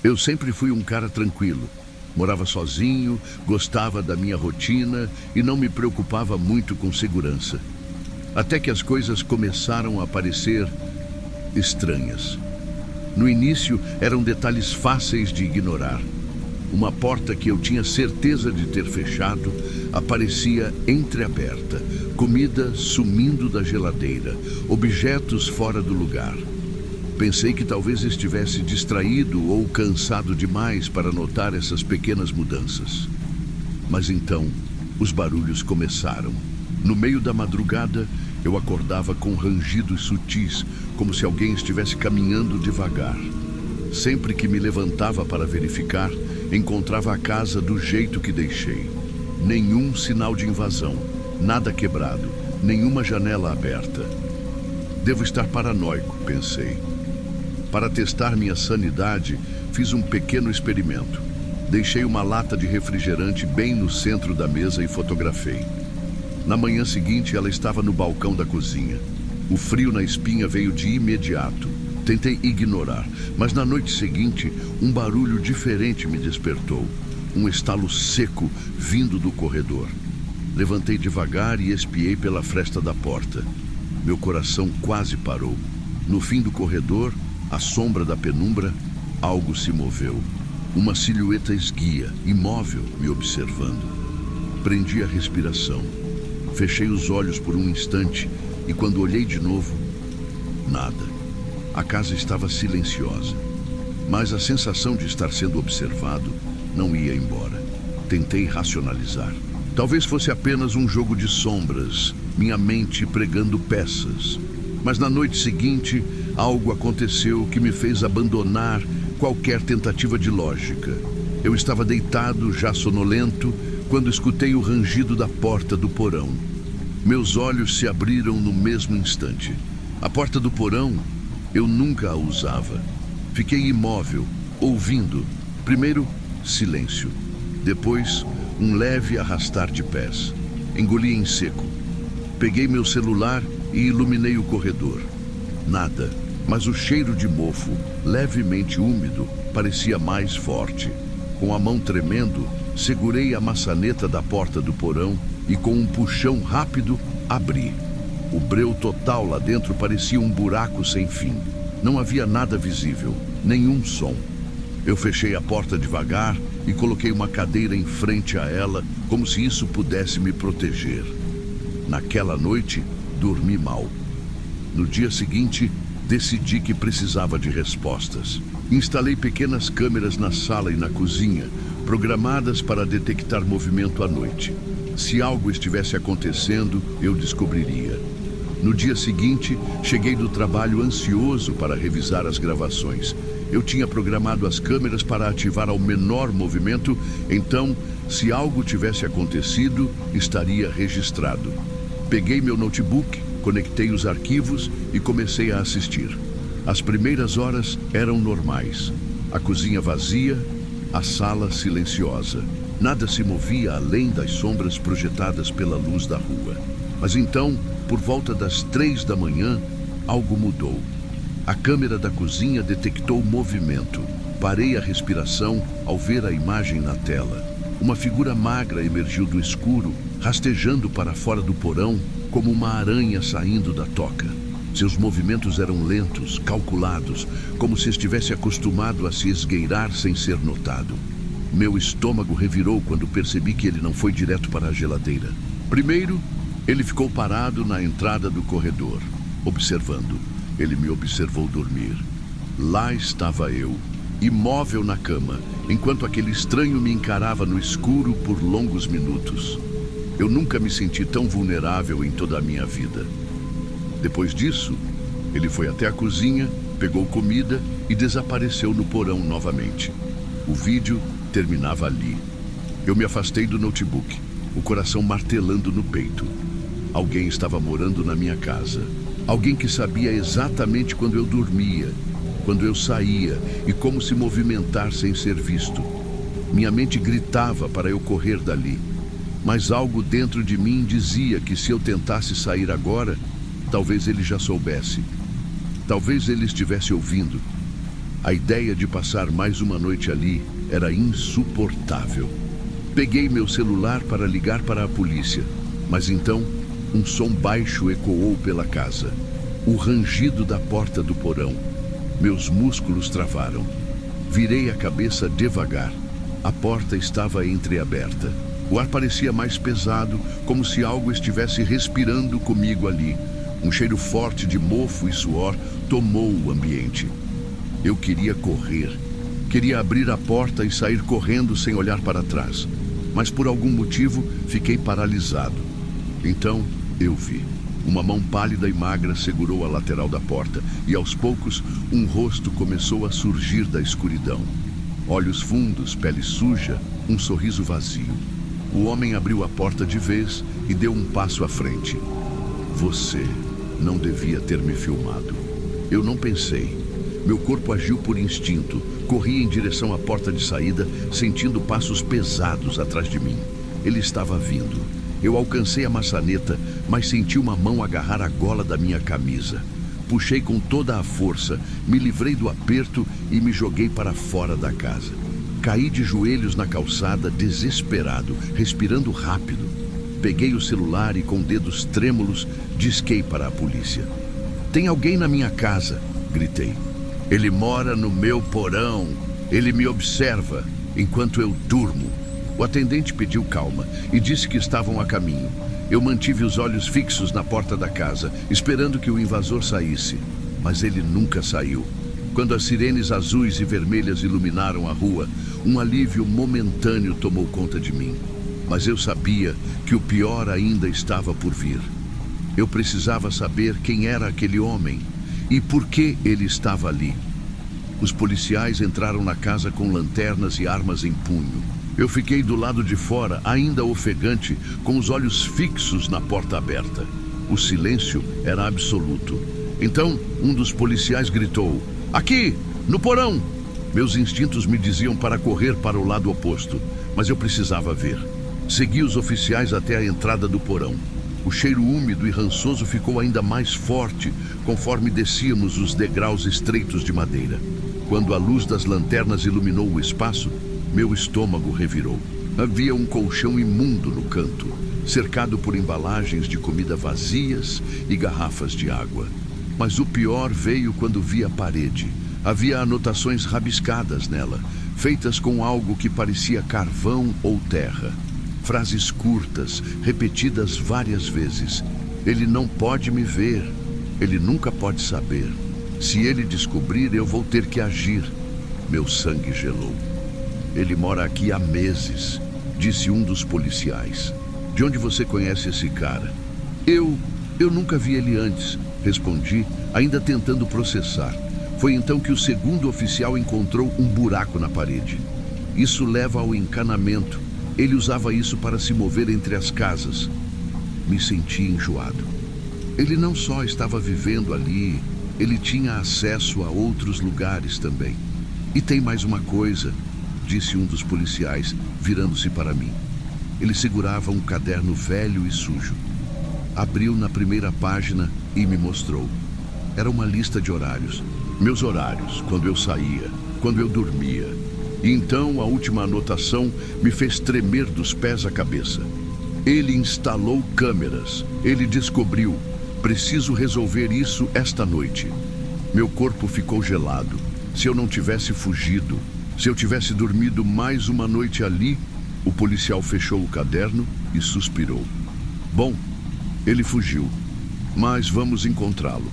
Eu sempre fui um cara tranquilo. Morava sozinho, gostava da minha rotina e não me preocupava muito com segurança. Até que as coisas começaram a parecer estranhas. No início, eram detalhes fáceis de ignorar. Uma porta que eu tinha certeza de ter fechado aparecia entreaberta, comida sumindo da geladeira, objetos fora do lugar. Pensei que talvez estivesse distraído ou cansado demais para notar essas pequenas mudanças. Mas então, os barulhos começaram. No meio da madrugada, eu acordava com rangidos sutis, como se alguém estivesse caminhando devagar. Sempre que me levantava para verificar, encontrava a casa do jeito que deixei. Nenhum sinal de invasão, nada quebrado, nenhuma janela aberta. Devo estar paranoico, pensei. Para testar minha sanidade, fiz um pequeno experimento. Deixei uma lata de refrigerante bem no centro da mesa e fotografei. Na manhã seguinte, ela estava no balcão da cozinha. O frio na espinha veio de imediato. Tentei ignorar, mas na noite seguinte, um barulho diferente me despertou. Um estalo seco vindo do corredor. Levantei devagar e espiei pela fresta da porta. Meu coração quase parou. No fim do corredor, à sombra da penumbra, algo se moveu. Uma silhueta esguia, imóvel, me observando. Prendi a respiração. Fechei os olhos por um instante e quando olhei de novo, nada. A casa estava silenciosa, mas a sensação de estar sendo observado não ia embora. Tentei racionalizar. Talvez fosse apenas um jogo de sombras, minha mente pregando peças. Mas na noite seguinte, algo aconteceu que me fez abandonar qualquer tentativa de lógica. Eu estava deitado, já sonolento, quando escutei o rangido da porta do porão. Meus olhos se abriram no mesmo instante. A porta do porão, eu nunca a usava. Fiquei imóvel, ouvindo. Primeiro, silêncio. Depois, um leve arrastar de pés. Engoli em seco. Peguei meu celular e iluminei o corredor. Nada, mas o cheiro de mofo, levemente úmido, parecia mais forte. Com a mão tremendo, segurei a maçaneta da porta do porão e com um puxão rápido, abri. O breu total lá dentro parecia um buraco sem fim. Não havia nada visível, nenhum som. Eu fechei a porta devagar e coloquei uma cadeira em frente a ela, como se isso pudesse me proteger. Naquela noite, dormi mal. No dia seguinte, decidi que precisava de respostas. Instalei pequenas câmeras na sala e na cozinha, programadas para detectar movimento à noite. Se algo estivesse acontecendo, eu descobriria. No dia seguinte, cheguei do trabalho ansioso para revisar as gravações. Eu tinha programado as câmeras para ativar ao menor movimento, então, se algo tivesse acontecido, estaria registrado. Peguei meu notebook, conectei os arquivos e comecei a assistir. As primeiras horas eram normais. A cozinha vazia, a sala silenciosa. Nada se movia além das sombras projetadas pela luz da rua. Mas então, por volta das 3 da manhã, algo mudou. A câmera da cozinha detectou movimento. Parei a respiração ao ver a imagem na tela. Uma figura magra emergiu do escuro, rastejando para fora do porão, como uma aranha saindo da toca. Seus movimentos eram lentos, calculados, como se estivesse acostumado a se esgueirar sem ser notado. Meu estômago revirou quando percebi que ele não foi direto para a geladeira. Primeiro, ele ficou parado na entrada do corredor, observando. Ele me observou dormir. Lá estava eu, imóvel na cama, enquanto aquele estranho me encarava no escuro por longos minutos. Eu nunca me senti tão vulnerável em toda a minha vida. Depois disso, ele foi até a cozinha, pegou comida e desapareceu no porão novamente. O vídeo terminava ali. Eu me afastei do notebook, o coração martelando no peito. Alguém estava morando na minha casa. Alguém que sabia exatamente quando eu dormia, quando eu saía e como se movimentar sem ser visto. Minha mente gritava para eu correr dali. Mas algo dentro de mim dizia que se eu tentasse sair agora, talvez ele já soubesse. Talvez ele estivesse ouvindo. A ideia de passar mais uma noite ali era insuportável. Peguei meu celular para ligar para a polícia, mas então um som baixo ecoou pela casa. O rangido da porta do porão. Meus músculos travaram. Virei a cabeça devagar. A porta estava entreaberta. O ar parecia mais pesado, como se algo estivesse respirando comigo ali. Um cheiro forte de mofo e suor tomou o ambiente. Eu queria correr. Queria abrir a porta e sair correndo sem olhar para trás. Mas por algum motivo fiquei paralisado. Então eu vi. Uma mão pálida e magra segurou a lateral da porta e aos poucos um rosto começou a surgir da escuridão. Olhos fundos, pele suja, um sorriso vazio. O homem abriu a porta de vez e deu um passo à frente. Você não devia ter me filmado. Eu não pensei. Meu corpo agiu por instinto. Corri em direção à porta de saída, sentindo passos pesados atrás de mim. Ele estava vindo. Eu alcancei a maçaneta, mas senti uma mão agarrar a gola da minha camisa. Puxei com toda a força, me livrei do aperto e me joguei para fora da casa. Caí de joelhos na calçada, desesperado, respirando rápido. Peguei o celular e, com dedos trêmulos, disquei para a polícia. "Tem alguém na minha casa", gritei. "Ele mora no meu porão. Ele me observa enquanto eu durmo." O atendente pediu calma e disse que estavam a caminho. Eu mantive os olhos fixos na porta da casa, esperando que o invasor saísse. Mas ele nunca saiu. Quando as sirenes azuis e vermelhas iluminaram a rua, um alívio momentâneo tomou conta de mim. Mas eu sabia que o pior ainda estava por vir. Eu precisava saber quem era aquele homem e por que ele estava ali. Os policiais entraram na casa com lanternas e armas em punho. Eu fiquei do lado de fora, ainda ofegante, com os olhos fixos na porta aberta. O silêncio era absoluto. Então, um dos policiais gritou: "Aqui, no porão!" Meus instintos me diziam para correr para o lado oposto, mas eu precisava ver. Segui os oficiais até a entrada do porão. O cheiro úmido e rançoso ficou ainda mais forte conforme descíamos os degraus estreitos de madeira. Quando a luz das lanternas iluminou o espaço, meu estômago revirou. Havia um colchão imundo no canto, cercado por embalagens de comida vazias e garrafas de água. Mas o pior veio quando vi a parede. Havia anotações rabiscadas nela, feitas com algo que parecia carvão ou terra. Frases curtas, repetidas várias vezes. "Ele não pode me ver. Ele nunca pode saber. Se ele descobrir, eu vou ter que agir." Meu sangue gelou. "Ele mora aqui há meses", disse um dos policiais. "De onde você conhece esse cara?" Eu nunca vi ele antes", respondi, ainda tentando processar. Foi então que o segundo oficial encontrou um buraco na parede. "Isso leva ao encanamento. Ele usava isso para se mover entre as casas." Me senti enjoado. Ele não só estava vivendo ali, ele tinha acesso a outros lugares também. "E tem mais uma coisa", disse um dos policiais, virando-se para mim. Ele segurava um caderno velho e sujo. Abriu na primeira página e me mostrou. Era uma lista de horários. Meus horários, quando eu saía, quando eu dormia. E então a última anotação me fez tremer dos pés à cabeça. Ele instalou câmeras. Ele descobriu. Preciso resolver isso esta noite. Meu corpo ficou gelado. Se eu não tivesse fugido, se eu tivesse dormido mais uma noite ali, o policial fechou o caderno e suspirou. "Bom, ele fugiu, mas vamos encontrá-lo."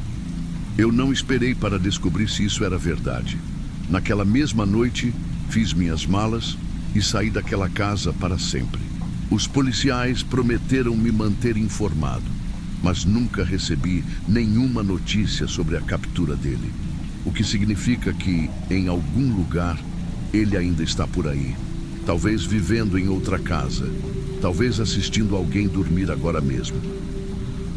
Eu não esperei para descobrir se isso era verdade. Naquela mesma noite, fiz minhas malas e saí daquela casa para sempre. Os policiais prometeram me manter informado, mas nunca recebi nenhuma notícia sobre a captura dele. O que significa que, em algum lugar, ele ainda está por aí. Talvez vivendo em outra casa. Talvez assistindo alguém dormir agora mesmo.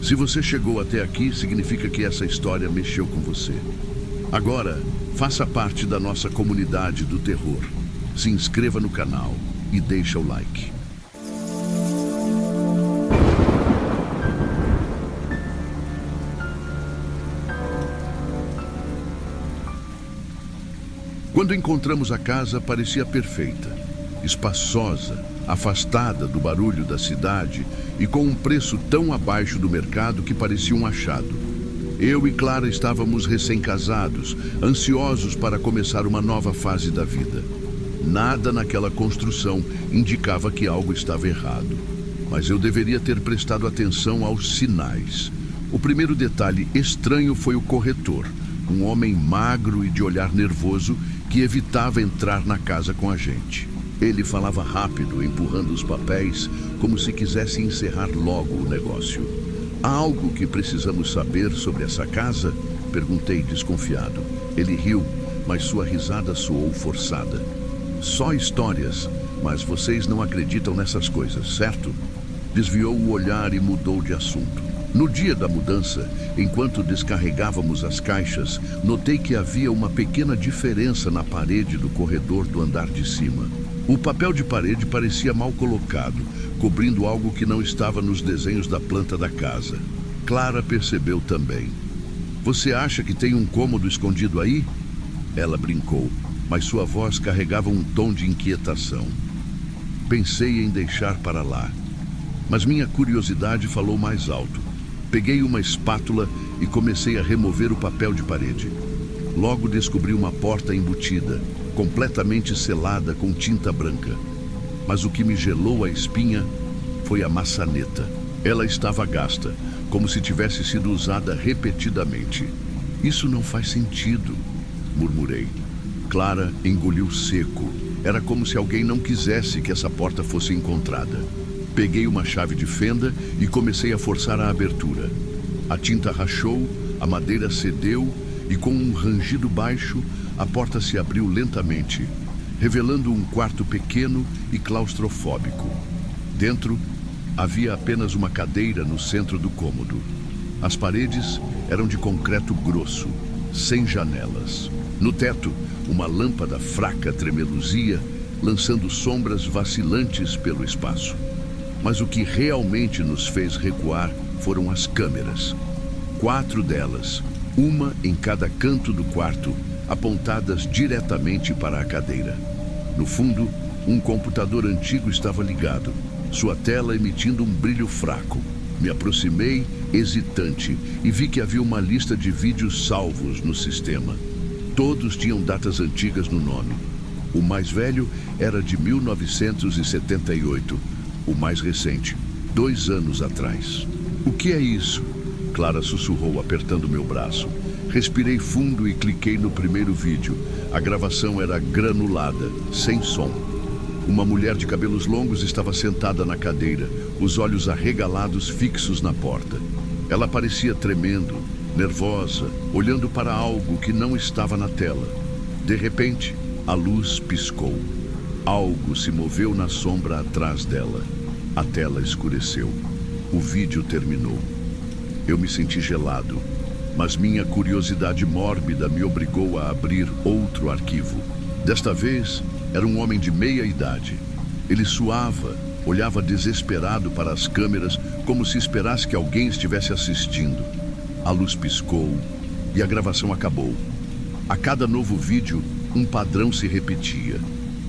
Se você chegou até aqui, significa que essa história mexeu com você. Agora, faça parte da nossa comunidade do terror. Se inscreva no canal e deixa o like. Quando encontramos a casa, parecia perfeita, espaçosa, afastada do barulho da cidade e com um preço tão abaixo do mercado que parecia um achado. Eu e Clara estávamos recém-casados, ansiosos para começar uma nova fase da vida. Nada naquela construção indicava que algo estava errado, mas eu deveria ter prestado atenção aos sinais. O primeiro detalhe estranho foi o corretor, um homem magro e de olhar nervoso que evitava entrar na casa com a gente. Ele falava rápido, empurrando os papéis, como se quisesse encerrar logo o negócio. "Há algo que precisamos saber sobre essa casa?" Perguntei desconfiado. Ele riu, mas sua risada soou forçada. "Só histórias, mas vocês não acreditam nessas coisas, certo?" Desviou o olhar e mudou de assunto. No dia da mudança, enquanto descarregávamos as caixas, notei que havia uma pequena diferença na parede do corredor do andar de cima. O papel de parede parecia mal colocado, cobrindo algo que não estava nos desenhos da planta da casa. Clara percebeu também. "Você acha que tem um cômodo escondido aí?" Ela brincou, mas sua voz carregava um tom de inquietação. Pensei em deixar para lá, mas minha curiosidade falou mais alto. Peguei uma espátula e comecei a remover o papel de parede. Logo descobri uma porta embutida, completamente selada com tinta branca. Mas o que me gelou a espinha foi a maçaneta. Ela estava gasta, como se tivesse sido usada repetidamente. "Isso não faz sentido", murmurei. Clara engoliu seco. Era como se alguém não quisesse que essa porta fosse encontrada. Peguei uma chave de fenda e comecei a forçar a abertura. A tinta rachou, a madeira cedeu e, com um rangido baixo, a porta se abriu lentamente, revelando um quarto pequeno e claustrofóbico. Dentro, havia apenas uma cadeira no centro do cômodo. As paredes eram de concreto grosso, sem janelas. No teto, uma lâmpada fraca tremeluzia, lançando sombras vacilantes pelo espaço. Mas o que realmente nos fez recuar foram as câmeras. 4 delas, uma em cada canto do quarto, apontadas diretamente para a cadeira. No fundo, um computador antigo estava ligado, sua tela emitindo um brilho fraco. Me aproximei, hesitante, e vi que havia uma lista de vídeos salvos no sistema. Todos tinham datas antigas no nome. O mais velho era de 1978, o mais recente, 2 anos atrás. "O que é isso?" Clara sussurrou, apertando meu braço. Respirei fundo e cliquei no primeiro vídeo. A gravação era granulada, sem som. Uma mulher de cabelos longos estava sentada na cadeira, os olhos arregalados fixos na porta. Ela parecia tremendo, nervosa, olhando para algo que não estava na tela. De repente, a luz piscou. Algo se moveu na sombra atrás dela. A tela escureceu. O vídeo terminou. Eu me senti gelado, mas minha curiosidade mórbida me obrigou a abrir outro arquivo. Desta vez, era um homem de meia idade. Ele suava, olhava desesperado para as câmeras, como se esperasse que alguém estivesse assistindo. A luz piscou e a gravação acabou. A cada novo vídeo, um padrão se repetia.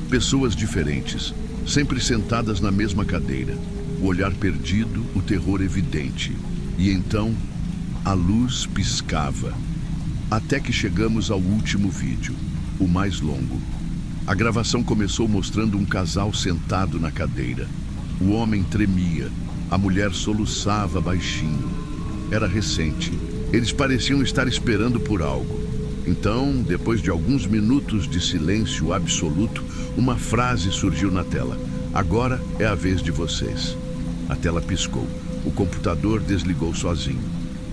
Pessoas diferentes, sempre sentadas na mesma cadeira. O olhar perdido, o terror evidente. E então, a luz piscava. Até que chegamos ao último vídeo, o mais longo. A gravação começou mostrando um casal sentado na cadeira. O homem tremia, a mulher soluçava baixinho. Era recente. Eles pareciam estar esperando por algo. Então, depois de alguns minutos de silêncio absoluto, uma frase surgiu na tela. "Agora é a vez de vocês." A tela piscou. O computador desligou sozinho.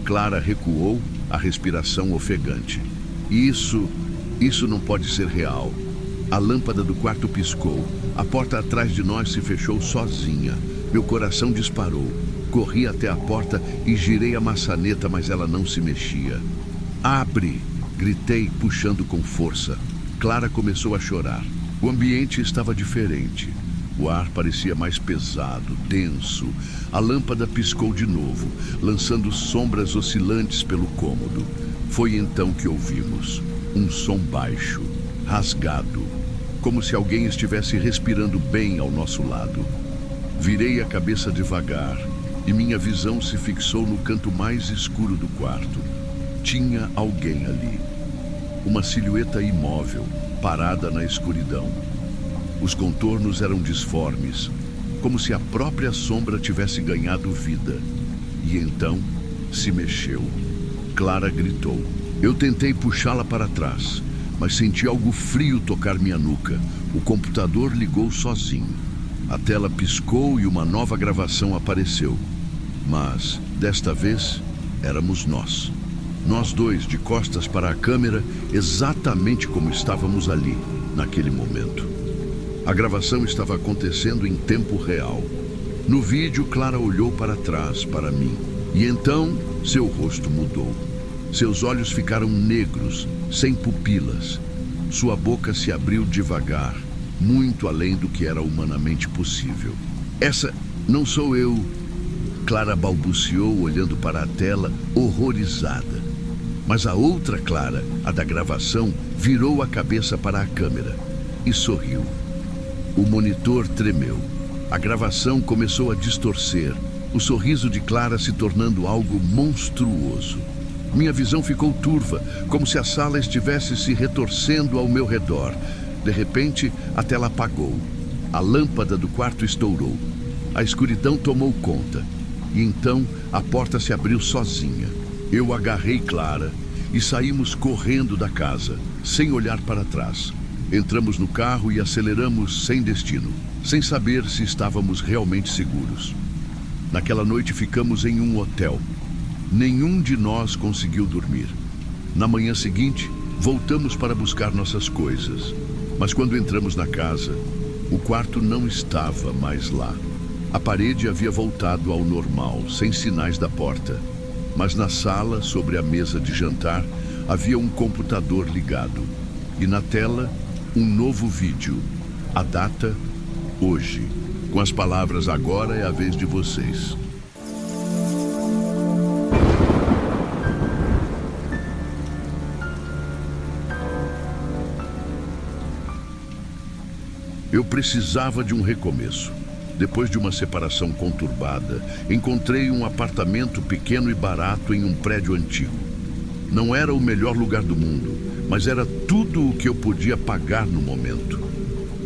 Clara recuou, a respiração ofegante. Isso não pode ser real." A lâmpada do quarto piscou. A porta atrás de nós se fechou sozinha. Meu coração disparou. Corri até a porta e girei a maçaneta, mas ela não se mexia. "Abre!" Gritei, puxando com força. Clara começou a chorar. O ambiente estava diferente. O ar parecia mais pesado, denso. A lâmpada piscou de novo, lançando sombras oscilantes pelo cômodo. Foi então que ouvimos um som baixo, rasgado, como se alguém estivesse respirando bem ao nosso lado. Virei a cabeça devagar e minha visão se fixou no canto mais escuro do quarto. Tinha alguém ali. Uma silhueta imóvel, parada na escuridão. Os contornos eram disformes, como se a própria sombra tivesse ganhado vida. E então se mexeu. Clara gritou. Eu tentei puxá-la para trás, mas senti algo frio tocar minha nuca. O computador ligou sozinho. A tela piscou e uma nova gravação apareceu. Mas, desta vez, éramos nós. Nós dois, de costas para a câmera, exatamente como estávamos ali, naquele momento. A gravação estava acontecendo em tempo real. No vídeo, Clara olhou para trás, para mim. E então, seu rosto mudou. Seus olhos ficaram negros, sem pupilas. Sua boca se abriu devagar, muito além do que era humanamente possível. Essa não sou eu, Clara balbuciou, olhando para a tela, horrorizada. Mas a outra Clara, a da gravação, virou a cabeça para a câmera e sorriu. O monitor tremeu. A gravação começou a distorcer, o sorriso de Clara se tornando algo monstruoso. Minha visão ficou turva, como se a sala estivesse se retorcendo ao meu redor. De repente, a tela apagou. A lâmpada do quarto estourou. A escuridão tomou conta. E então, a porta se abriu sozinha. Eu agarrei Clara e saímos correndo da casa, sem olhar para trás. Entramos no carro e aceleramos sem destino, sem saber se estávamos realmente seguros. Naquela noite ficamos em um hotel. Nenhum de nós conseguiu dormir. Na manhã seguinte, voltamos para buscar nossas coisas. Mas quando entramos na casa, o quarto não estava mais lá. A parede havia voltado ao normal, sem sinais da porta. Mas na sala, sobre a mesa de jantar, havia um computador ligado. E na tela, um novo vídeo. A data, hoje. Com as palavras, agora é a vez de vocês. Eu precisava de um recomeço. Depois de uma separação conturbada, encontrei um apartamento pequeno e barato em um prédio antigo. Não era o melhor lugar do mundo, mas era tudo o que eu podia pagar no momento.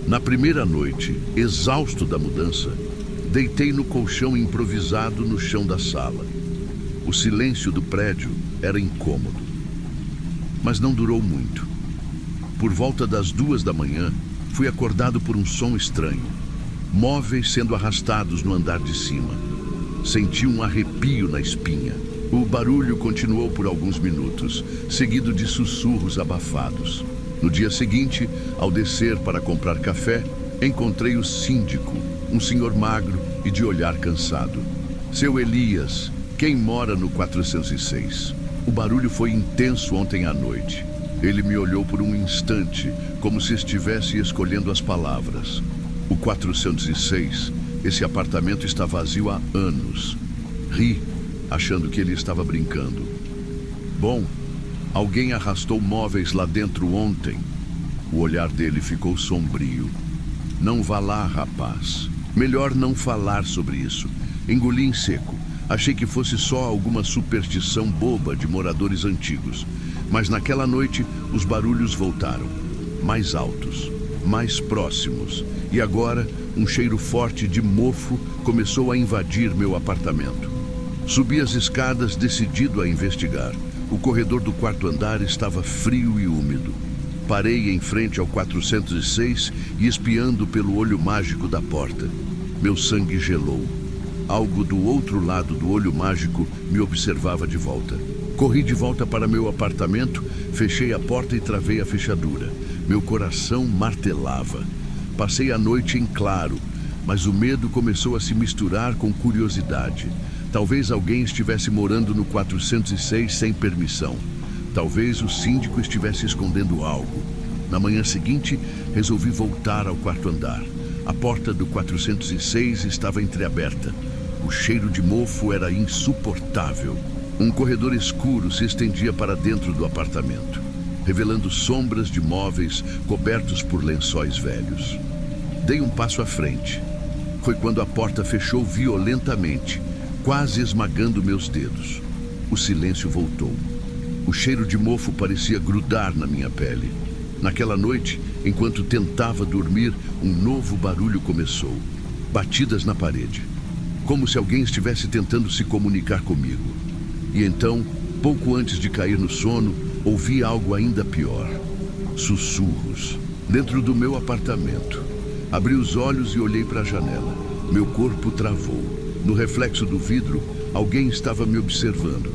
Na primeira noite, exausto da mudança, deitei no colchão improvisado no chão da sala. O silêncio do prédio era incômodo. Mas não durou muito. Por volta das 2 da manhã, fui acordado por um som estranho. Móveis sendo arrastados no andar de cima. Senti um arrepio na espinha. O barulho continuou por alguns minutos, seguido de sussurros abafados. No dia seguinte, ao descer para comprar café, encontrei o síndico, um senhor magro e de olhar cansado. Seu Elias, quem mora no 406. O barulho foi intenso ontem à noite. Ele me olhou por um instante, como se estivesse escolhendo as palavras. O 406, esse apartamento está vazio há anos. Ri, achando que ele estava brincando. Bom, alguém arrastou móveis lá dentro ontem. O olhar dele ficou sombrio. Não vá lá, rapaz. Melhor não falar sobre isso. Engoli em seco. Achei que fosse só alguma superstição boba de moradores antigos. Mas naquela noite, os barulhos voltaram. Mais altos, mais próximos. E agora, um cheiro forte de mofo começou a invadir meu apartamento. Subi as escadas, decidido a investigar. O corredor do quarto andar estava frio e úmido. Parei em frente ao 406 e espiando pelo olho mágico da porta. Meu sangue gelou. Algo do outro lado do olho mágico me observava de volta. Corri de volta para meu apartamento, fechei a porta e travei a fechadura. Meu coração martelava. Passei a noite em claro, mas o medo começou a se misturar com curiosidade. Talvez alguém estivesse morando no 406 sem permissão. Talvez o síndico estivesse escondendo algo. Na manhã seguinte, resolvi voltar ao quarto andar. A porta do 406 estava entreaberta. O cheiro de mofo era insuportável. Um corredor escuro se estendia para dentro do apartamento. revelando sombras de móveis cobertos por lençóis velhos. Dei um passo à frente. Foi quando a porta fechou violentamente, quase esmagando meus dedos. O silêncio voltou. O cheiro de mofo parecia grudar na minha pele. Naquela noite, enquanto tentava dormir, um novo barulho começou. Batidas na parede. Como se alguém estivesse tentando se comunicar comigo. E então, pouco antes de cair no sono, ouvi algo ainda pior. Sussurros. Dentro do meu apartamento. Abri os olhos e olhei para a janela. Meu corpo travou. No reflexo do vidro, alguém estava me observando.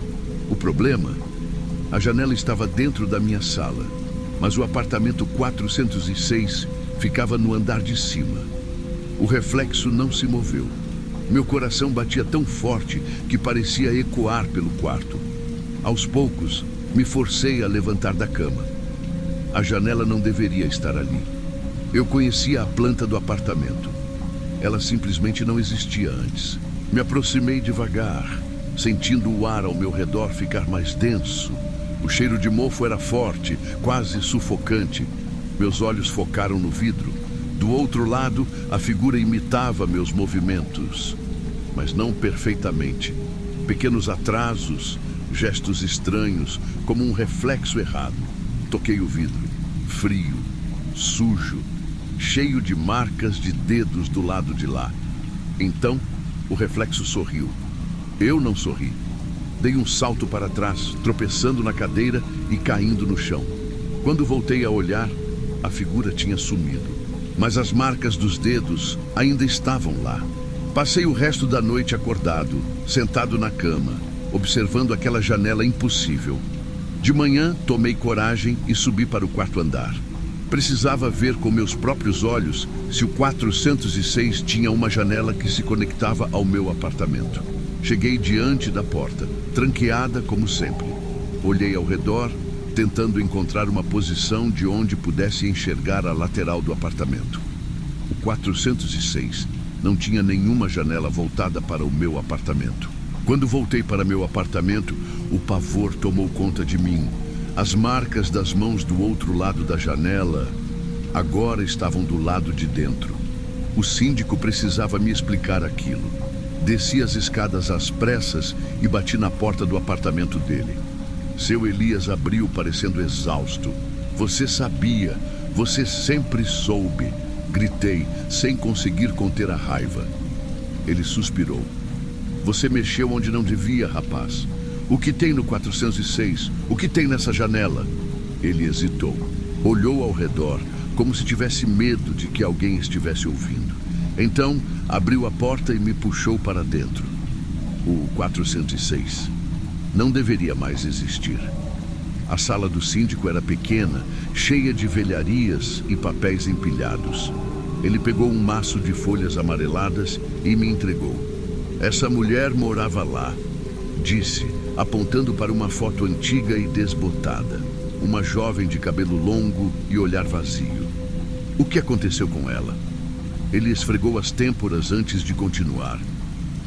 O problema? A janela estava dentro da minha sala, mas o apartamento 406 ficava no andar de cima. O reflexo não se moveu. Meu coração batia tão forte que parecia ecoar pelo quarto. Aos poucos, me forcei a levantar da cama. A janela não deveria estar ali. Eu conhecia a planta do apartamento. Ela simplesmente não existia antes. Me aproximei devagar, sentindo o ar ao meu redor ficar mais denso. O cheiro de mofo era forte, quase sufocante. Meus olhos focaram no vidro. Do outro lado, a figura imitava meus movimentos, mas não perfeitamente. Pequenos atrasos, gestos estranhos, como um reflexo errado. Toquei o vidro, frio, sujo, cheio de marcas de dedos do lado de lá. Então, o reflexo sorriu. Eu não sorri. Dei um salto para trás, tropeçando na cadeira e caindo no chão. Quando voltei a olhar, a figura tinha sumido. Mas as marcas dos dedos ainda estavam lá. Passei o resto da noite acordado, sentado na cama, observando aquela janela impossível. De manhã, tomei coragem e subi para o quarto andar. Precisava ver com meus próprios olhos se o 406 tinha uma janela que se conectava ao meu apartamento. Cheguei diante da porta, tranqueada como sempre. Olhei ao redor, tentando encontrar uma posição de onde pudesse enxergar a lateral do apartamento. O 406 não tinha nenhuma janela voltada para o meu apartamento. Quando voltei para meu apartamento, o pavor tomou conta de mim. As marcas das mãos do outro lado da janela agora estavam do lado de dentro. O síndico precisava me explicar aquilo. Desci as escadas às pressas e bati na porta do apartamento dele. Seu Elias abriu parecendo exausto. Você sabia, você sempre soube. Gritei, sem conseguir conter a raiva. Ele suspirou. Você mexeu onde não devia, rapaz. O que tem no 406? O que tem nessa janela? Ele hesitou. Olhou ao redor, como se tivesse medo de que alguém estivesse ouvindo. Então, abriu a porta e me puxou para dentro. O 406 não deveria mais existir. A sala do síndico era pequena, cheia de velharias e papéis empilhados. Ele pegou um maço de folhas amareladas e me entregou. Essa mulher morava lá, disse, apontando para uma foto antiga e desbotada. Uma jovem de cabelo longo e olhar vazio. O que aconteceu com ela? Ele esfregou as têmporas antes de continuar.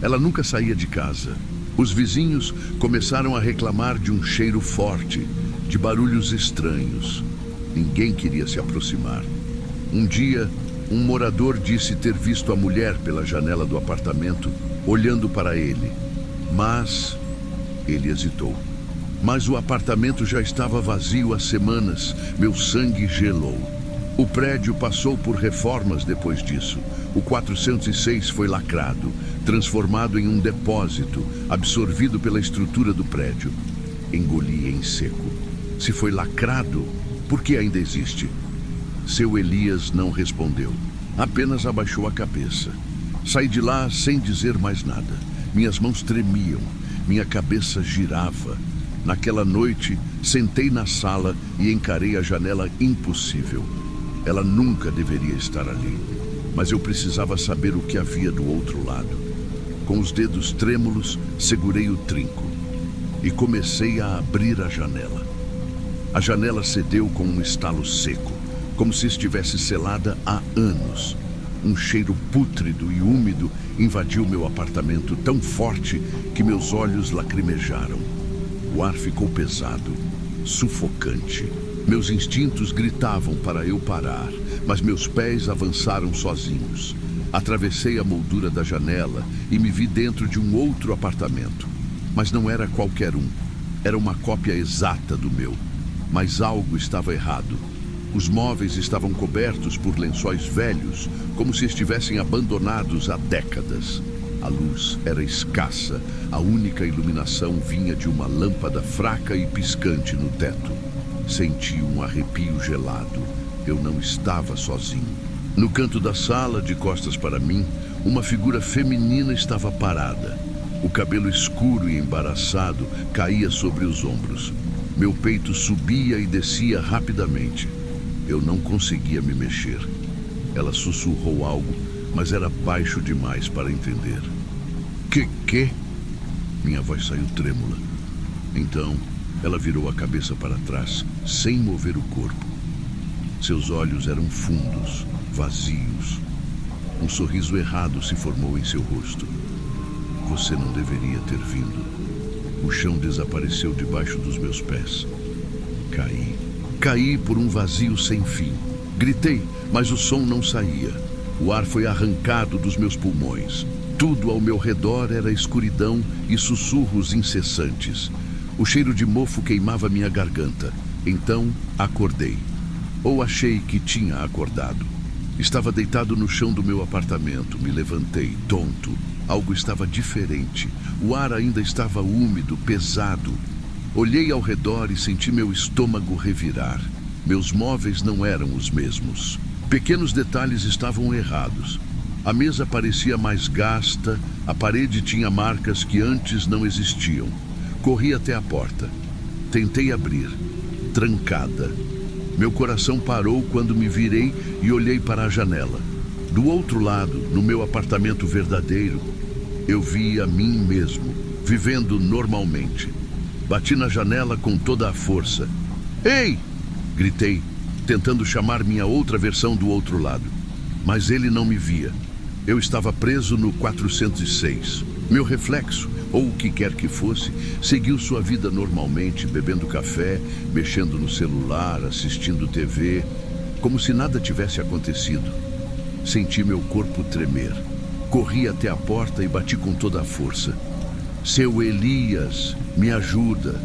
Ela nunca saía de casa. Os vizinhos começaram a reclamar de um cheiro forte, de barulhos estranhos. Ninguém queria se aproximar. Um dia, um morador disse ter visto a mulher pela janela do apartamento, olhando para ele. Mas ele hesitou. Mas o apartamento já estava vazio há semanas. Meu sangue gelou. O prédio passou por reformas depois disso. O 406 foi lacrado, transformado em um depósito, absorvido pela estrutura do prédio. Engoli em seco. Se foi lacrado, por que ainda existe? Seu Elias não respondeu. Apenas abaixou a cabeça. Saí de lá sem dizer mais nada. Minhas mãos tremiam. Minha cabeça girava. Naquela noite, sentei na sala e encarei a janela impossível. Ela nunca deveria estar ali, mas eu precisava saber o que havia do outro lado. Com os dedos trêmulos, segurei o trinco e comecei a abrir a janela. A janela cedeu com um estalo seco, como se estivesse selada há anos. Um cheiro pútrido e úmido invadiu meu apartamento tão forte que meus olhos lacrimejaram. O ar ficou pesado, sufocante. Meus instintos gritavam para eu parar, mas meus pés avançaram sozinhos. Atravessei a moldura da janela e me vi dentro de um outro apartamento. Mas não era qualquer um. Era uma cópia exata do meu. Mas algo estava errado. Os móveis estavam cobertos por lençóis velhos, como se estivessem abandonados há décadas. A luz era escassa. A única iluminação vinha de uma lâmpada fraca e piscante no teto. Senti um arrepio gelado. Eu não estava sozinho. No canto da sala, de costas para mim, uma figura feminina estava parada. O cabelo escuro e embaraçado caía sobre os ombros. Meu peito subia e descia rapidamente. Eu não conseguia me mexer. Ela sussurrou algo, mas era baixo demais para entender. Que? Minha voz saiu trêmula. Então, ela virou a cabeça para trás, sem mover o corpo. Seus olhos eram fundos, vazios. Um sorriso errado se formou em seu rosto. Você não deveria ter vindo. O chão desapareceu debaixo dos meus pés. Caí por um vazio sem fim. Gritei, mas o som não saía. O ar foi arrancado dos meus pulmões. Tudo ao meu redor era escuridão e sussurros incessantes. O cheiro de mofo queimava minha garganta. Então, acordei. Ou achei que tinha acordado. Estava deitado no chão do meu apartamento. Me levantei, tonto. Algo estava diferente. O ar ainda estava úmido, pesado. Olhei ao redor e senti meu estômago revirar. Meus móveis não eram os mesmos. Pequenos detalhes estavam errados. A mesa parecia mais gasta, a parede tinha marcas que antes não existiam. Corri até a porta. Tentei abrir. Trancada. Meu coração parou quando me virei e olhei para a janela. Do outro lado, no meu apartamento verdadeiro, eu vi a mim mesmo, vivendo normalmente. Bati na janela com toda a força. Ei! Gritei, tentando chamar minha outra versão do outro lado. Mas ele não me via. Eu estava preso no 406. Meu reflexo, ou o que quer que fosse, seguiu sua vida normalmente, bebendo café, mexendo no celular, assistindo TV, como se nada tivesse acontecido. Senti meu corpo tremer. Corri até a porta e bati com toda a força. Seu Elias, me ajuda.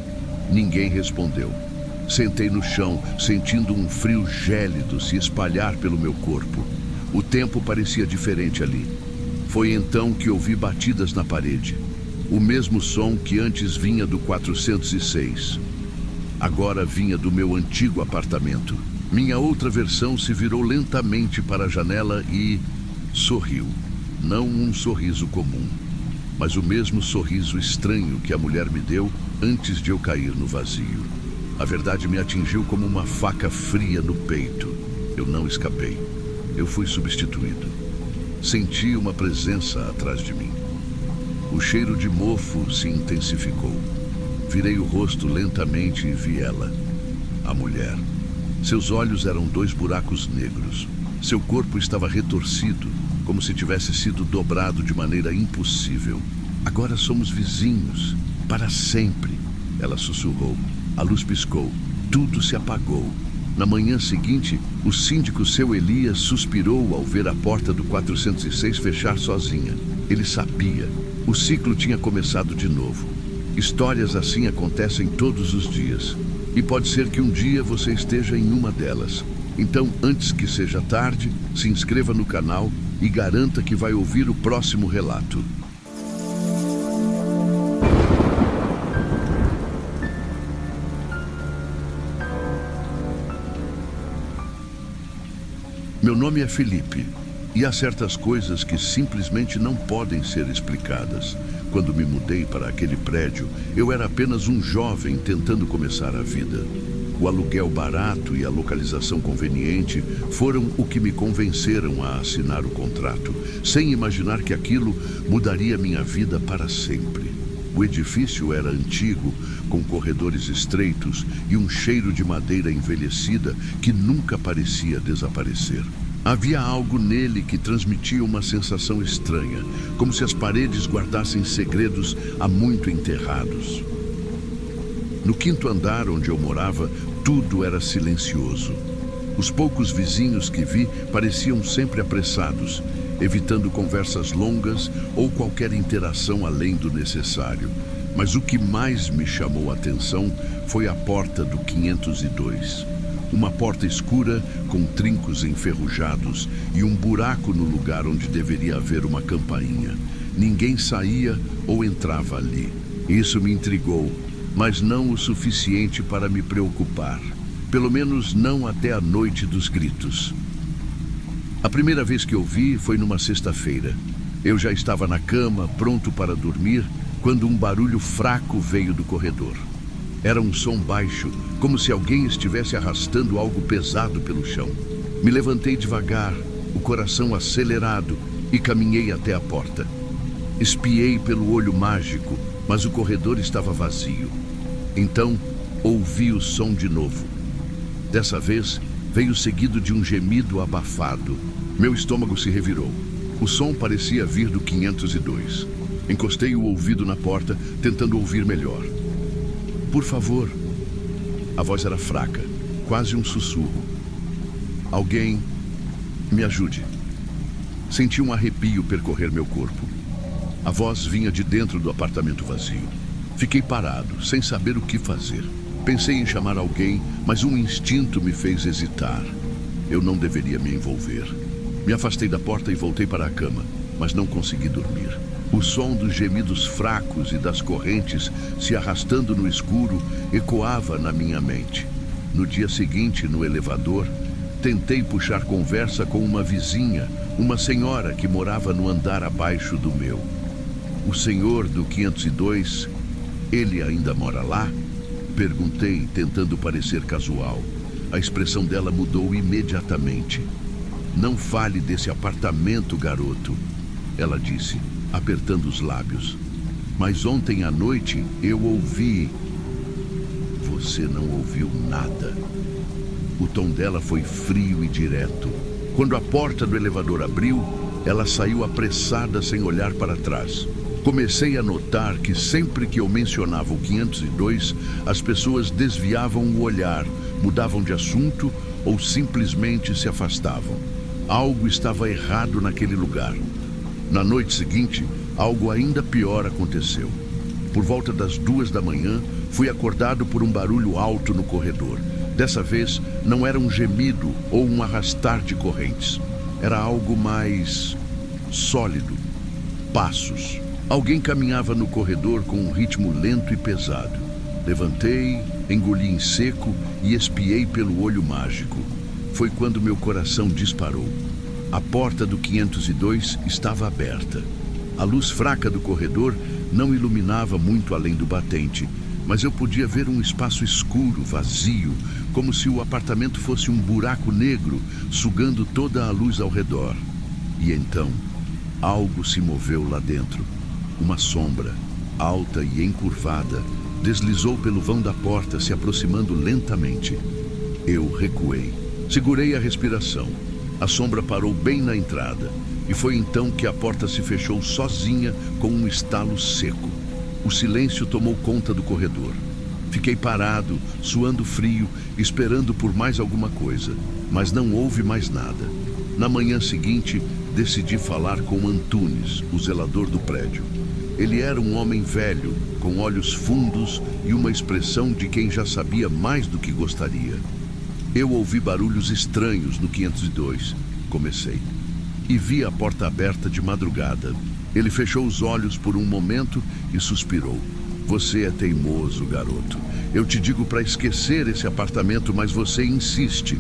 Ninguém respondeu. Sentei no chão, sentindo um frio gélido se espalhar pelo meu corpo. O tempo parecia diferente ali. Foi então que ouvi batidas na parede. O mesmo som que antes vinha do 406. Agora vinha do meu antigo apartamento. Minha outra versão se virou lentamente para a janela e sorriu. Não um sorriso comum, mas o mesmo sorriso estranho que a mulher me deu antes de eu cair no vazio. A verdade me atingiu como uma faca fria no peito. Eu não escapei. Eu fui substituído. Senti uma presença atrás de mim. O cheiro de mofo se intensificou. Virei o rosto lentamente e vi ela, a mulher. Seus olhos eram 2 buracos negros. Seu corpo estava retorcido, como se tivesse sido dobrado de maneira impossível. Agora somos vizinhos, para sempre, ela sussurrou. A luz piscou, tudo se apagou. Na manhã seguinte, o síndico seu Elias suspirou ao ver a porta do 406 fechar sozinha. Ele sabia. O ciclo tinha começado de novo. Histórias assim acontecem todos os dias. E pode ser que um dia você esteja em uma delas. Então, antes que seja tarde, se inscreva no canal e garanta que vai ouvir o próximo relato. Meu nome é Felipe, e há certas coisas que simplesmente não podem ser explicadas. Quando me mudei para aquele prédio, eu era apenas um jovem tentando começar a vida. O aluguel barato e a localização conveniente foram o que me convenceram a assinar o contrato, sem imaginar que aquilo mudaria minha vida para sempre. O edifício era antigo, com corredores estreitos e um cheiro de madeira envelhecida que nunca parecia desaparecer. Havia algo nele que transmitia uma sensação estranha, como se as paredes guardassem segredos há muito enterrados. No 5º andar onde eu morava, Tudo era silencioso. Os poucos vizinhos que vi pareciam sempre apressados, evitando conversas longas ou qualquer interação além do necessário. Mas o que mais me chamou a atenção foi a porta do 502. Uma porta escura com trincos enferrujados e um buraco no lugar onde deveria haver uma campainha. Ninguém saía ou entrava ali. Isso me intrigou, mas não o suficiente para me preocupar. Pelo menos não até a noite dos gritos. A primeira vez que eu vi foi numa sexta-feira. Eu já estava na cama, pronto para dormir, quando um barulho fraco veio do corredor. Era um som baixo, como se alguém estivesse arrastando algo pesado pelo chão. Me levantei devagar, o coração acelerado, e caminhei até a porta. Espiei pelo olho mágico, mas o corredor estava vazio. Então, ouvi o som de novo. Dessa vez, veio seguido de um gemido abafado. Meu estômago se revirou. O som parecia vir do 502. Encostei o ouvido na porta, tentando ouvir melhor. Por favor. A voz era fraca, quase um sussurro. Alguém me ajude. Senti um arrepio percorrer meu corpo. A voz vinha de dentro do apartamento vazio. Fiquei parado, sem saber o que fazer. Pensei em chamar alguém, mas um instinto me fez hesitar. Eu não deveria me envolver. Me afastei da porta e voltei para a cama, mas não consegui dormir. O som dos gemidos fracos e das correntes se arrastando no escuro ecoava na minha mente. No dia seguinte, no elevador, tentei puxar conversa com uma vizinha, uma senhora que morava no andar abaixo do meu. O senhor do 502, ele ainda mora lá? Perguntei, tentando parecer casual. A expressão dela mudou imediatamente. Não fale desse apartamento, garoto, ela disse, apertando os lábios. Mas ontem à noite eu ouvi. Você não ouviu nada. O tom dela foi frio e direto. Quando a porta do elevador abriu, ela saiu apressada sem olhar para trás. Comecei a notar que sempre que eu mencionava o 502, as pessoas desviavam o olhar, mudavam de assunto ou simplesmente se afastavam. Algo estava errado naquele lugar. Na noite seguinte, algo ainda pior aconteceu. Por volta das 2 da manhã, fui acordado por um barulho alto no corredor. Dessa vez, não era um gemido ou um arrastar de correntes. Era algo mais sólido. Passos. Alguém caminhava no corredor com um ritmo lento e pesado. Levantei, engoli em seco e espiei pelo olho mágico. Foi quando meu coração disparou. A porta do 502 estava aberta. A luz fraca do corredor não iluminava muito além do batente, mas eu podia ver um espaço escuro, vazio, como se o apartamento fosse um buraco negro, sugando toda a luz ao redor. E então, algo se moveu lá dentro. Uma sombra, alta e encurvada, deslizou pelo vão da porta, se aproximando lentamente. Eu recuei. Segurei a respiração. A sombra parou bem na entrada, e foi então que a porta se fechou sozinha com um estalo seco. O silêncio tomou conta do corredor. Fiquei parado, suando frio, esperando por mais alguma coisa, mas não houve mais nada. Na manhã seguinte, decidi falar com Antunes, o zelador do prédio. Ele era um homem velho, com olhos fundos e uma expressão de quem já sabia mais do que gostaria. Eu ouvi barulhos estranhos no 502, comecei, e vi a porta aberta de madrugada. Ele fechou os olhos por um momento e suspirou. Você é teimoso, garoto. Eu te digo para esquecer esse apartamento, mas você insiste.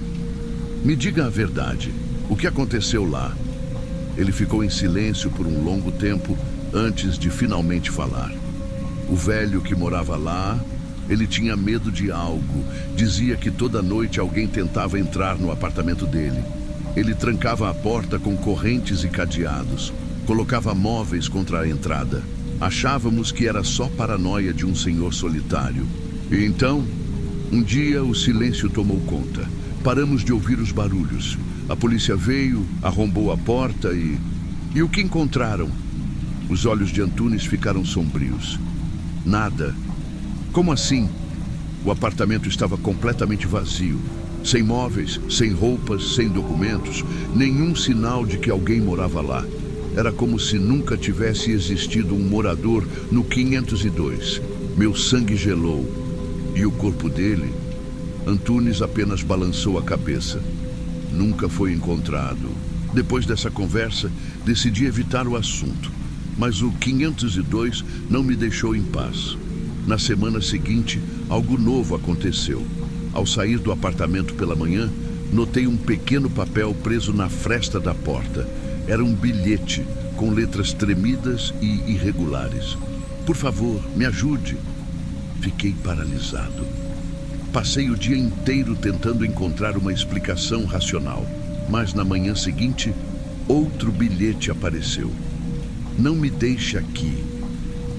Me diga a verdade. O que aconteceu lá? Ele ficou em silêncio por um longo tempo antes de finalmente falar. O velho que morava lá, ele tinha medo de algo. Dizia que toda noite alguém tentava entrar no apartamento dele. Ele trancava a porta com correntes e cadeados. Colocava móveis contra a entrada. Achávamos que era só paranoia de um senhor solitário. E então, um dia o silêncio tomou conta. Paramos de ouvir os barulhos. A polícia veio, arrombou a porta e... E o que encontraram? Os olhos de Antunes ficaram sombrios. Nada. Como assim? O apartamento estava completamente vazio. Sem móveis, sem roupas, sem documentos, nenhum sinal de que alguém morava lá. Era como se nunca tivesse existido um morador no 502. Meu sangue gelou. E o corpo dele? Antunes apenas balançou a cabeça. Nunca foi encontrado. Depois dessa conversa, decidi evitar o assunto. Mas o 502 não me deixou em paz. Na semana seguinte, algo novo aconteceu. Ao sair do apartamento pela manhã, notei um pequeno papel preso na fresta da porta. Era um bilhete com letras tremidas e irregulares. Por favor, me ajude. Fiquei paralisado. Passei o dia inteiro tentando encontrar uma explicação racional. Mas na manhã seguinte, outro bilhete apareceu. Não me deixe aqui.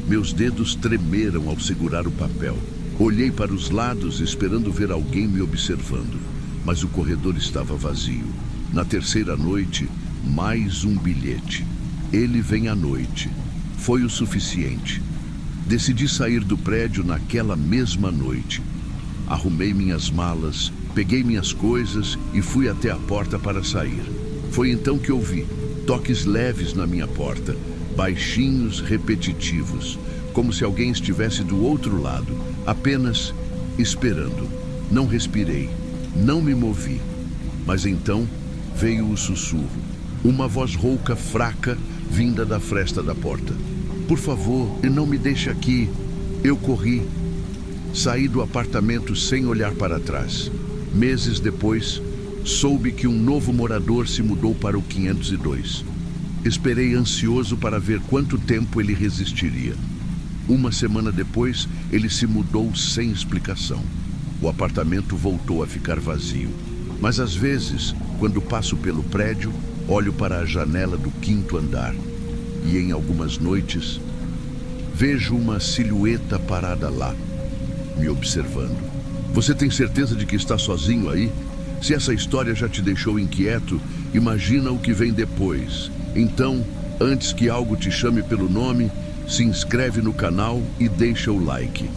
Meus dedos tremeram ao segurar o papel. Olhei para os lados esperando ver alguém me observando, mas o corredor estava vazio. Na terceira noite, mais um bilhete. Ele vem à noite. Foi o suficiente. Decidi sair do prédio naquela mesma noite. Arrumei minhas malas, peguei minhas coisas e fui até a porta para sair. Foi então que ouvi toques leves na minha porta, baixinhos, repetitivos, como se alguém estivesse do outro lado, apenas esperando. Não respirei, não me movi. Mas então veio o sussurro, uma voz rouca, fraca, vinda da fresta da porta. Por favor, não me deixe aqui. Eu corri. Saí do apartamento sem olhar para trás. Meses depois, soube que um novo morador se mudou para o 502. Esperei ansioso para ver quanto tempo ele resistiria. Uma semana depois, ele se mudou sem explicação. O apartamento voltou a ficar vazio. Mas às vezes, quando passo pelo prédio, olho para a janela do 5º andar. E em algumas noites, vejo uma silhueta parada lá, me observando. Você tem certeza de que está sozinho aí? Se essa história já te deixou inquieto, imagina o que vem depois. Então, antes que algo te chame pelo nome, se inscreve no canal e deixa o like.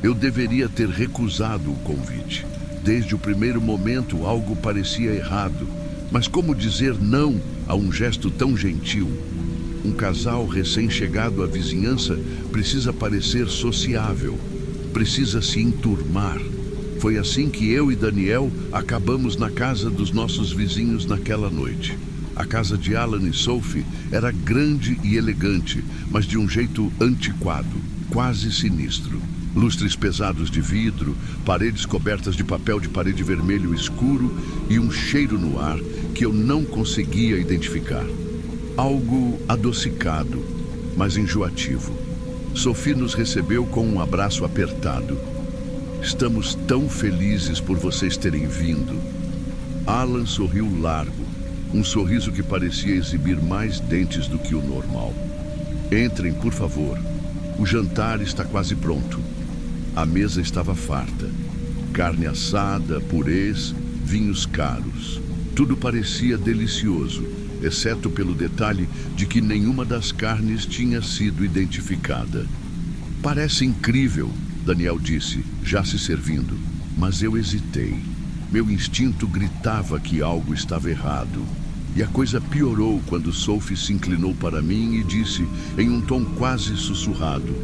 Eu deveria ter recusado o convite. Desde o primeiro momento, algo parecia errado. Mas como dizer não a um gesto tão gentil? Um casal recém-chegado à vizinhança precisa parecer sociável, precisa se enturmar. Foi assim que eu e Daniel acabamos na casa dos nossos vizinhos naquela noite. A casa de Alan e Sophie era grande e elegante, mas de um jeito antiquado, quase sinistro. Lustres pesados de vidro, paredes cobertas de papel de parede vermelho escuro e um cheiro no ar que eu não conseguia identificar. Algo adocicado, mas enjoativo. Sophie nos recebeu com um abraço apertado. Estamos tão felizes por vocês terem vindo. Alan sorriu largo, um sorriso que parecia exibir mais dentes do que o normal. Entrem, por favor. O jantar está quase pronto. A mesa estava farta. Carne assada, purês, vinhos caros. Tudo parecia delicioso, exceto pelo detalhe de que nenhuma das carnes tinha sido identificada. Parece incrível, Daniel disse, já se servindo. Mas eu hesitei. Meu instinto gritava que algo estava errado. E a coisa piorou quando Sophie se inclinou para mim e disse, em um tom quase sussurrado,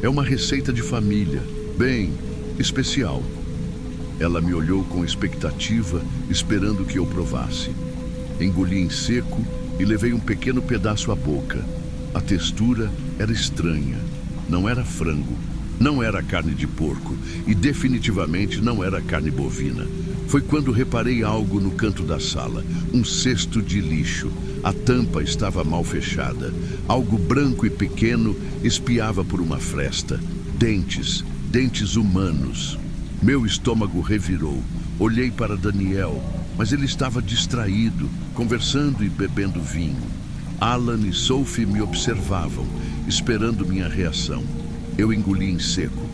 é uma receita de família, bem especial. Ela me olhou com expectativa, esperando que eu provasse. Engoli em seco e levei um pequeno pedaço à boca. A textura era estranha. Não era frango, não era carne de porco e definitivamente não era carne bovina. Foi quando reparei algo no canto da sala, um cesto de lixo. A tampa estava mal fechada. Algo branco e pequeno espiava por uma fresta. Dentes humanos. Meu estômago revirou. Olhei para Daniel, mas ele estava distraído, conversando e bebendo vinho. Alan e Sophie me observavam, esperando minha reação. Eu engoli em seco.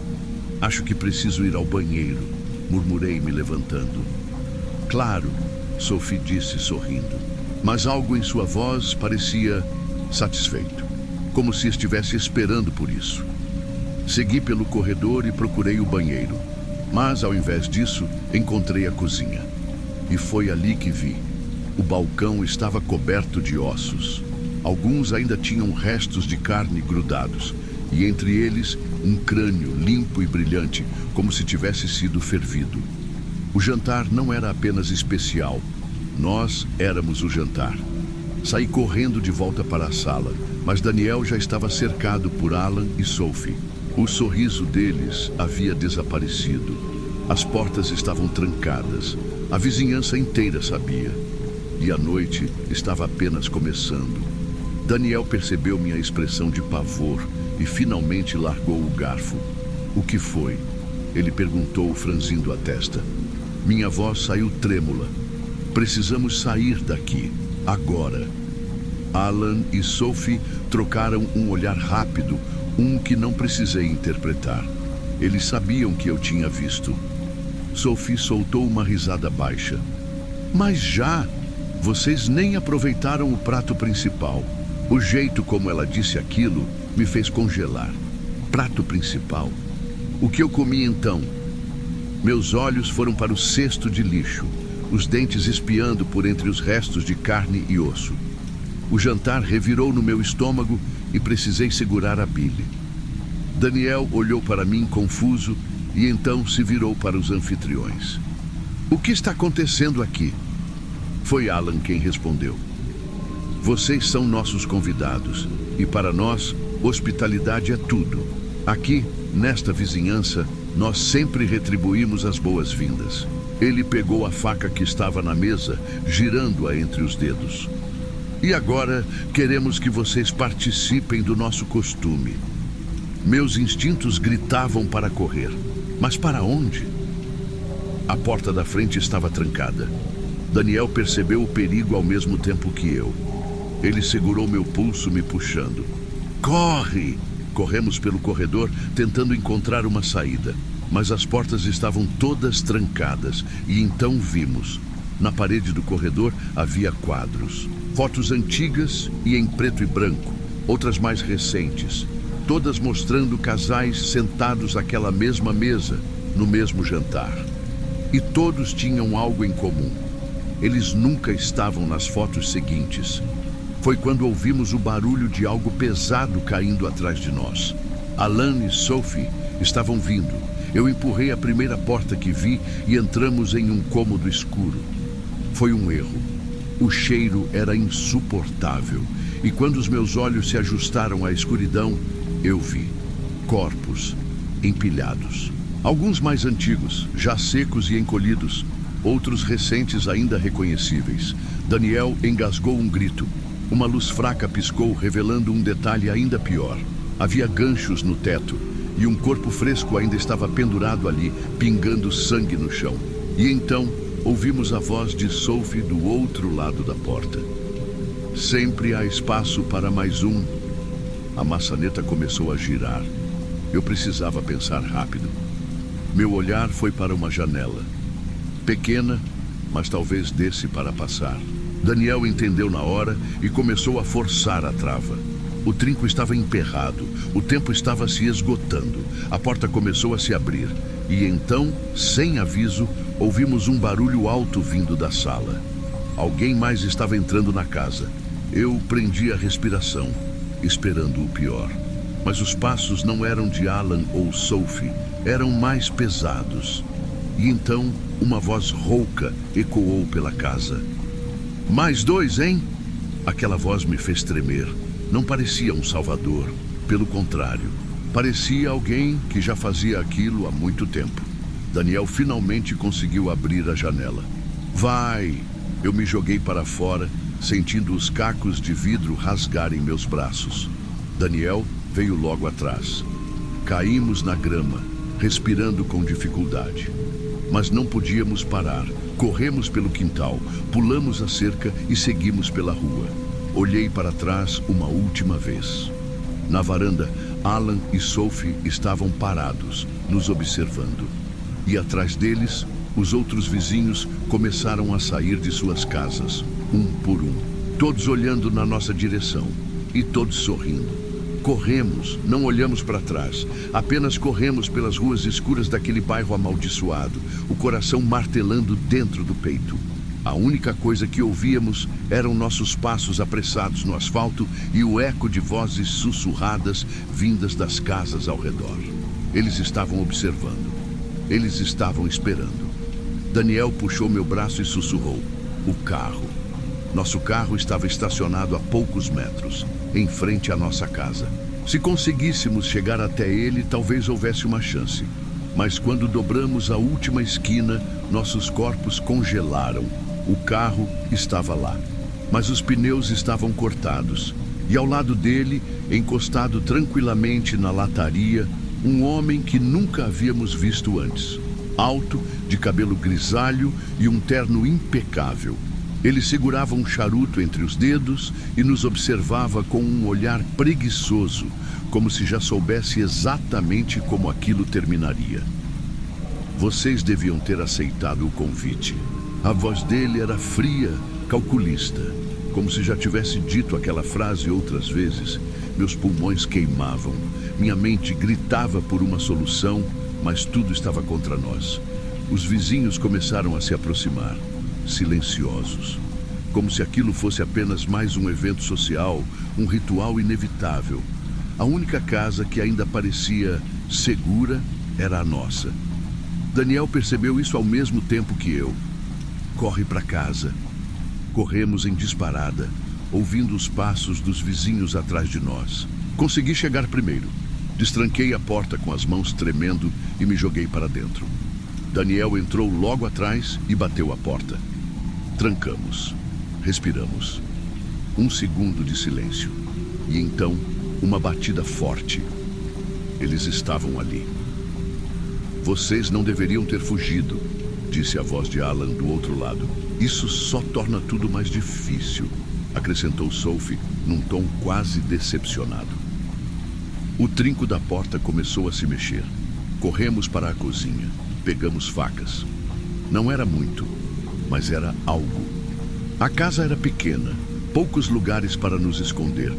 Acho que preciso ir ao banheiro, murmurei me levantando. Claro, Sophie disse sorrindo. Mas algo em sua voz parecia satisfeito, como se estivesse esperando por isso. Segui pelo corredor e procurei o banheiro, mas ao invés disso, encontrei a cozinha. E foi ali que vi. O balcão estava coberto de ossos. Alguns ainda tinham restos de carne grudados, e entre eles um crânio limpo e brilhante, como se tivesse sido fervido. O jantar não era apenas especial, nós éramos o jantar. Saí correndo de volta para a sala, mas Daniel já estava cercado por Alan e Sophie. O sorriso deles havia desaparecido. As portas estavam trancadas. A vizinhança inteira sabia. E a noite estava apenas começando. Daniel percebeu minha expressão de pavor e finalmente largou o garfo. O que foi? Ele perguntou, franzindo a testa. Minha voz saiu trêmula. Precisamos sair daqui, agora. Alan e Sophie trocaram um olhar rápido, um que não precisei interpretar. Eles sabiam que eu tinha visto. Sophie soltou uma risada baixa. Mas já, vocês nem aproveitaram o prato principal. O jeito como ela disse aquilo me fez congelar. Prato principal? O que eu comi então? Meus olhos foram para o cesto de lixo, os dentes espiando por entre os restos de carne e osso. O jantar revirou no meu estômago e precisei segurar a bile. Daniel olhou para mim confuso e então se virou para os anfitriões. O que está acontecendo aqui? Foi Alan quem respondeu. Vocês são nossos convidados e para nós, hospitalidade é tudo. Aqui, nesta vizinhança, nós sempre retribuímos as boas-vindas. Ele pegou a faca que estava na mesa, girando-a entre os dedos. E agora queremos que vocês participem do nosso costume. Meus instintos gritavam para correr. Mas para onde? A porta da frente estava trancada. Daniel percebeu o perigo ao mesmo tempo que eu. Ele segurou meu pulso, me puxando. Corre! Corremos pelo corredor, tentando encontrar uma saída. Mas as portas estavam todas trancadas. E então vimos. Na parede do corredor havia quadros. Fotos antigas e em preto e branco. Outras mais recentes. Todas mostrando casais sentados àquela mesma mesa, no mesmo jantar. E todos tinham algo em comum. Eles nunca estavam nas fotos seguintes. Foi quando ouvimos o barulho de algo pesado caindo atrás de nós. Alan e Sophie estavam vindo. Eu empurrei a primeira porta que vi e entramos em um cômodo escuro. Foi um erro. O cheiro era insuportável. E quando os meus olhos se ajustaram à escuridão, eu vi corpos empilhados. Alguns mais antigos, já secos e encolhidos. Outros recentes ainda reconhecíveis. Daniel engasgou um grito. Uma luz fraca piscou, revelando um detalhe ainda pior. Havia ganchos no teto, e um corpo fresco ainda estava pendurado ali, pingando sangue no chão. E então, ouvimos a voz de Sophie do outro lado da porta. Sempre há espaço para mais um. A maçaneta começou a girar. Eu precisava pensar rápido. Meu olhar foi para uma janela. Pequena, mas talvez desse para passar. Daniel entendeu na hora e começou a forçar a trava. O trinco estava emperrado, o tempo estava se esgotando. A porta começou a se abrir. E então, sem aviso, ouvimos um barulho alto vindo da sala. Alguém mais estava entrando na casa. Eu prendi a respiração, esperando o pior. Mas os passos não eram de Alan ou Sophie, eram mais pesados. E então, uma voz rouca ecoou pela casa. Mais dois, hein? Aquela voz me fez tremer. Não parecia um salvador. Pelo contrário, parecia alguém que já fazia aquilo há muito tempo. Daniel finalmente conseguiu abrir a janela. Vai! Eu me joguei para fora, sentindo os cacos de vidro rasgarem meus braços. Daniel veio logo atrás. Caímos na grama, respirando com dificuldade. Mas não podíamos parar. Corremos pelo quintal, pulamos a cerca e seguimos pela rua. Olhei para trás uma última vez. Na varanda, Alan e Sophie estavam parados, nos observando. E atrás deles, Os outros vizinhos começaram a sair de suas casas, um por um, todos olhando na nossa direção e todos sorrindo. Corremos, não olhamos para trás, apenas corremos pelas ruas escuras daquele bairro amaldiçoado, o coração martelando dentro do peito. A única coisa que ouvíamos eram nossos passos apressados no asfalto e o eco de vozes sussurradas vindas das casas ao redor. Eles estavam observando. Eles estavam esperando. Daniel puxou meu braço e sussurrou: o carro. Nosso carro estava estacionado a poucos metros, em frente à nossa casa. Se conseguíssemos chegar até ele, talvez houvesse uma chance. Mas quando dobramos a última esquina, nossos corpos congelaram. O carro estava lá, mas os pneus estavam cortados. E ao lado dele, encostado tranquilamente na lataria, um homem que nunca havíamos visto antes. Alto, de cabelo grisalho e um terno impecável. Ele segurava um charuto entre os dedos e nos observava com um olhar preguiçoso, como se já soubesse exatamente como aquilo terminaria. Vocês deviam ter aceitado o convite. A voz dele era fria, calculista, como se já tivesse dito aquela frase outras vezes. Meus pulmões queimavam, minha mente gritava por uma solução, mas tudo estava contra nós. Os vizinhos começaram a se aproximar, silenciosos, como se aquilo fosse apenas mais um evento social, um ritual inevitável. A única casa que ainda parecia segura era a nossa. Daniel percebeu isso ao mesmo tempo que eu. Corre para casa. Corremos em disparada, ouvindo os passos dos vizinhos atrás de nós. Consegui chegar primeiro. Destranquei a porta com as mãos tremendo e me joguei para dentro. Daniel entrou logo atrás e bateu a porta. Trancamos. Respiramos. Um segundo de silêncio. E então, uma batida forte. Eles estavam ali. Vocês não deveriam ter fugido, disse a voz de Alan do outro lado. Isso só torna tudo mais difícil, acrescentou Sophie num tom quase decepcionado. O trinco da porta começou a se mexer. Corremos para a cozinha. Pegamos facas. Não era muito, mas era algo. A casa era pequena, poucos lugares para nos esconder.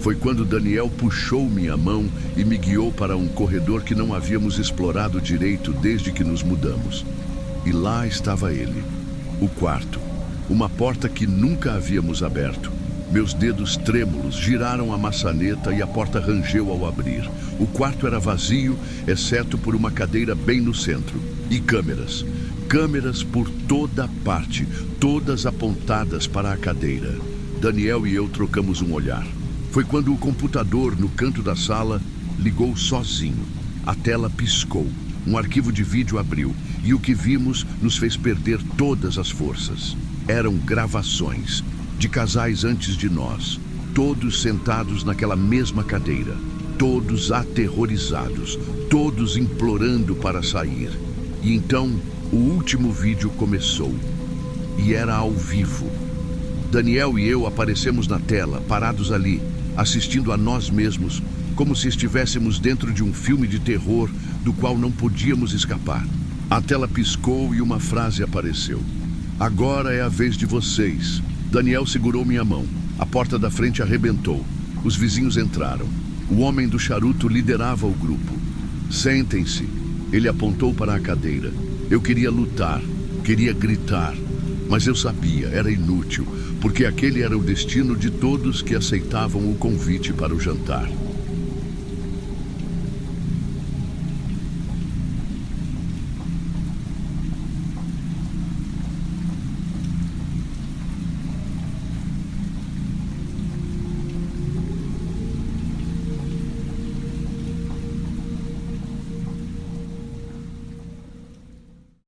Foi quando Daniel puxou minha mão e me guiou para um corredor que não havíamos explorado direito desde que nos mudamos. E lá estava ele, o quarto, uma porta que nunca havíamos aberto. Meus dedos trêmulos giraram a maçaneta e a porta rangeu ao abrir. O quarto era vazio, exceto por uma cadeira bem no centro. E câmeras. Câmeras por toda parte, todas apontadas para a cadeira. Daniel e eu trocamos um olhar. Foi quando o computador no canto da sala ligou sozinho. A tela piscou. Um arquivo de vídeo abriu. E o que vimos nos fez perder todas as forças. Eram gravações de casais antes de nós, todos sentados naquela mesma cadeira, todos aterrorizados, todos implorando para sair. E então, o último vídeo começou. E era ao vivo. Daniel e eu aparecemos na tela, parados ali, assistindo a nós mesmos, como se estivéssemos dentro de um filme de terror do qual não podíamos escapar. A tela piscou e uma frase apareceu. Agora é a vez de vocês. Daniel segurou minha mão. A porta da frente arrebentou. Os vizinhos entraram. O homem do charuto liderava o grupo. Sentem-se. Ele apontou para a cadeira. Eu queria lutar, queria gritar, mas eu sabia, era inútil, porque aquele era o destino de todos que aceitavam o convite para o jantar.